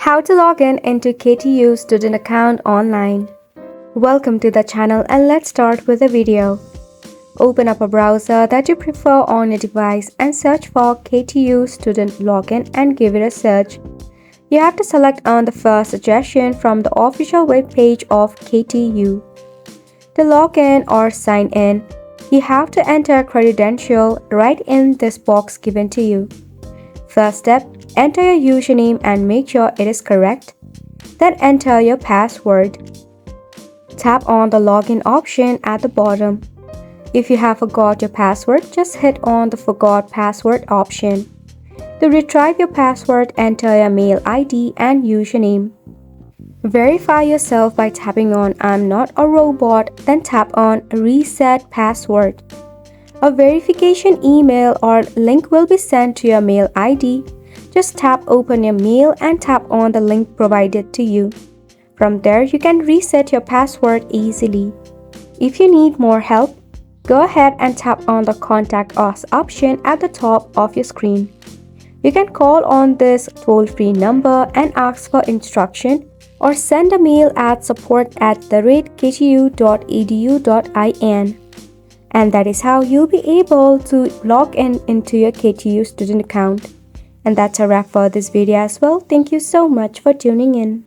How to log in into KTU Student Account online. Welcome to the channel and let's start with the video. Open up a browser that you prefer on your device and search for KTU Student Login and give it a search. You have to select on the first suggestion from the official web page of KTU. To log in or sign in, you have to enter a credential right in this box given to you. First step, enter your username and make sure it is correct. Then enter your password. Tap on the login option at the bottom. If you have forgot your password, just hit on the forgot password option. To retrieve your password, enter your mail ID and username. Verify yourself by tapping on I'm not a robot, then tap on reset password. A verification email or link will be sent to your mail ID. Just tap open your mail and tap on the link provided to you. From there, you can reset your password easily. If you need more help, go ahead and tap on the contact us option at the top of your screen. You can call on this toll-free number and ask for instruction or send a mail at support@ktu.edu.in. And that is how you'll be able to log in into your KTU student account. And that's a wrap for this video as well. Thank you so much for tuning in.